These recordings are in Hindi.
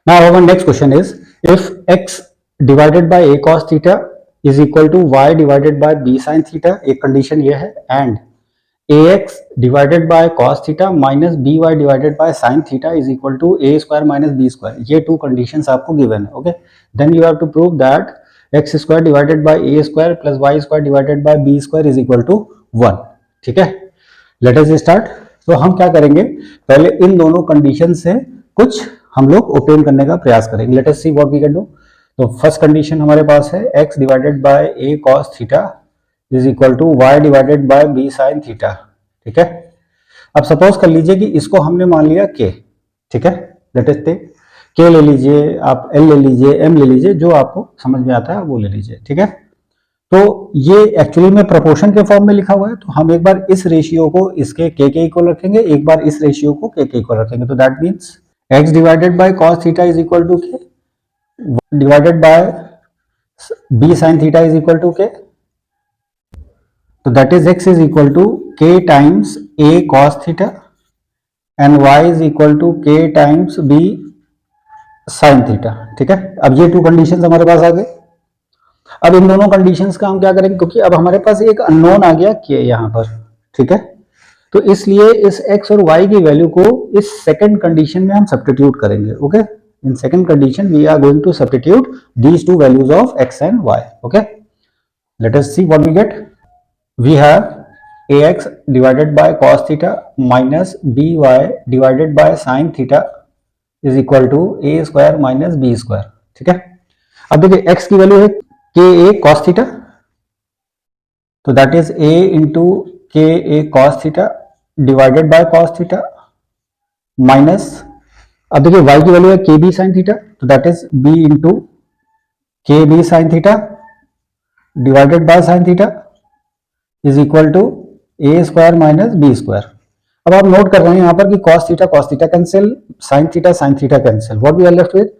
Now our next question is, if x divided by a cos theta is equal to y divided by b sin theta, एक कंडीशन ये है, and ax divided by cos theta minus by divided by sin theta is equal to a square minus b square, ये two conditions आपको given है. Okay, then you have to prove that x square divided by a square plus y square divided by b square is equal to 1. ठीक है, let us start. तो हम क्या करेंगे, पहले इन दोनों कंडीशन से कुछ हम लोग ओपेन करने का प्रयास करेंगे. Let us see what we can do. तो फर्स्ट कंडीशन हमारे पास है x divided by a cos theta is equal to y divided by b sin theta. ठीक है, अब सपोज कर लीजिए कि इसको हमने मान लिया k. ठीक है, लेट अस टेक k ले लीजिए, आप l ले लीजिए, m ले लीजिए, जो आपको समझ में आता है वो ले लीजिए. ठीक है, तो ये एक्चुअली में प्रोपोर्शन के फॉर्म में लिखा हुआ है, तो हम एक बार इस रेशियो को इसके k के इक्वल रखेंगे, एक बार इस रेशियो को k के इक्वल रखेंगे. तो that means x divided by cos theta is equal to k divided by b sin theta is equal to k. तो that is x is equal to k times a cos theta and y is equal to k times b sin theta. ठीक है, अब ये टू कंडीशंस हमारे पास आ गए. अब इन दोनों कंडीशंस का हम क्या करेंगे, क्योंकि अब हमारे पास एक अननोन आ गया k यहाँ पर. ठीक है, तो इसलिए इस x और y की वैल्यू को इस सेकंड कंडीशन में हम सब्स्टिट्यूट करेंगे. Okay, in second condition we are going to substitute these two values of x and y. Okay, let us see what we get. We have ax divided by cos theta minus by divided by sin theta is equal to a square minus b square. ठीक है, अब देखिए x की वैल्यू है ka cos थीटा, तो that is a into ka cos theta divided by cos theta minus, अब देखिए y की वैल्यू है kb sin थीटा, तो that is b into kb sin theta divided by sin theta is equal to a square minus b square. अब आप नोट कर रहे हैं यहाँ पर कि cos theta cancel, sin theta cancel, what we are left with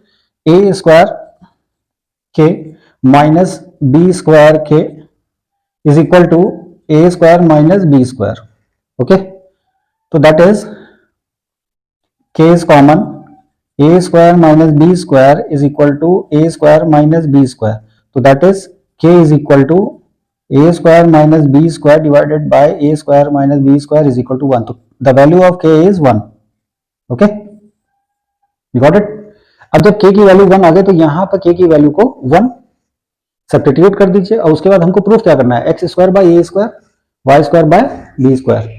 a square k minus b square k is equal to a square minus b square. Okay, तो that is k is common, a square minus b square is equal to a square minus b square. तो that is k is equal to a square minus b square divided by a square minus b square is equal to 1. तो the value of k is 1. Okay, you got it. अब जब k की वैल्यू 1 आ गई तो यहां पर k की वैल्यू को 1 सब्स्टिट्यूट कर दीजिए, और उसके बाद हमको प्रूफ क्या करना है, x square by a square, y square by b square,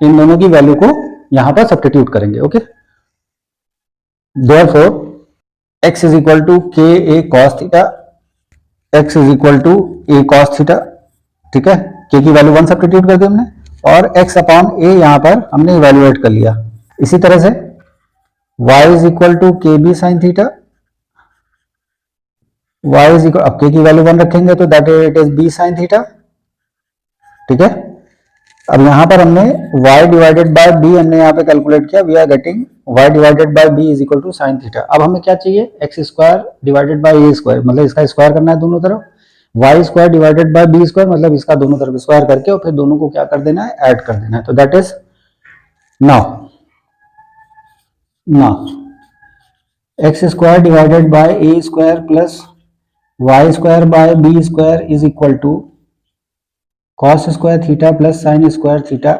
इन दोनों की वैल्यू को यहां पर सब्स्टिट्यूट करेंगे. Okay, therefore x is equal to k a cos theta, x is equal to a cos theta. ठीक है, के की वैल्यू 1 सब्स्टिट्यूट कर दी हमने, और एक्स अपॉन ए यहां पर हमने इवेल्युएट कर लिया. इसी तरह से y is equal to K B sine theta, y is equal, अब k की वैल्यू 1 रखेंगे तो that it is b sin theta. ठीक है, अब यहां पर हमने y डिवाइडेड बाय b हमने यहां पे कैलकुलेट किया, we are getting y divided by b is equal to sin theta. अब हमें क्या चाहिए, x square divided by a square, मतलब इसका स्क्वायर करना है दोनों तरफ, y square divided by b square, मतलब इसका दोनों तरफ स्क्वायर करके और फिर दोनों को क्या कर देना है, ऐड कर देना है. तो that is now x square divided by a square plus y square by b square is equal to cos square theta plus sin square theta,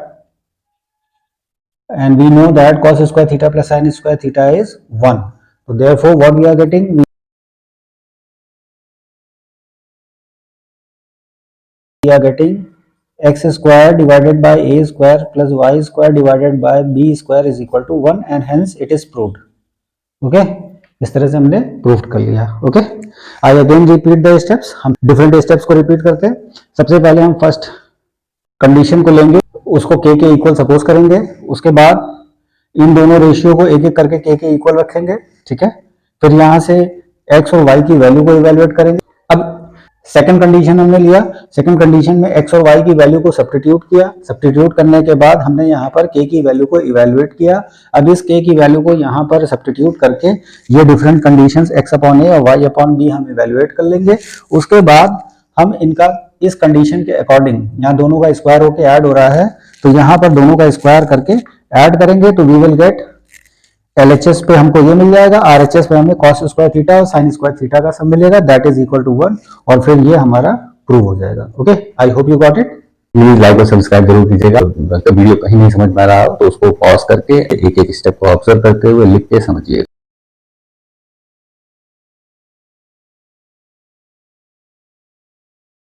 and we know that cos square theta plus sin square theta is 1. So therefore what we are getting, we are getting x square divided by a square plus y square divided by b square is equal to 1 and hence it is proved. Okay, इस तरह से हमने प्रूव कर लिया. Okay, I again repeat the steps, हम डिफरेंट स्टेप्स को रिपीट करते हैं. सबसे पहले हम फर्स्ट कंडीशन को लेंगे, उसको k के इक्वल सपोज करेंगे, उसके बाद इन दोनों रेशियो को एक एक करके k के इक्वल रखेंगे. ठीक है, फिर यहां से x और y की वैल्यू को इवेल्युएट करेंगे. अब सेकंड कंडीशन हमने लिया, सेकंड कंडीशन में x और y की वैल्यू को सब्स्टिट्यूट किया, सब्स्टिट्यूट करने के बाद हमने यहाँ पर k की वैल्यू को इवेल्युएट किया. अब इस k की वैल्यू को यहाँ पर सब्स्टिट्यूट करके ये different conditions x upon a और y अपॉन b हम इवेल्युएट कर लेंगे. उसके बाद हम इनका इस कंडीशन के अकॉर्डिंग, यहाँ दोनों का स्क्वायर होकर ऐड हो रहा है, तो यहाँ पर दोनों का स्क्वायर करके ऐड करेंगे, तो वी विल गेट LHS पे हमको ये मिल जाएगा, RHS पे हमें cos स्क्वायर थीटा और sin स्क्वायर थीटा का सम मिलेगा, दैट इज इक्वल टू 1, और फिर ये हमारा प्रूव हो जाएगा। Okay, I hope you got it. Please like और सब्सक्राइब जरूर कीजिएगा। अगर वीडियो कहीं नहीं समझ में आ रहा हो तो उसको पॉज करके एक एक स्टेप को ऑब्जर्व करते हुए लिख के समझिए।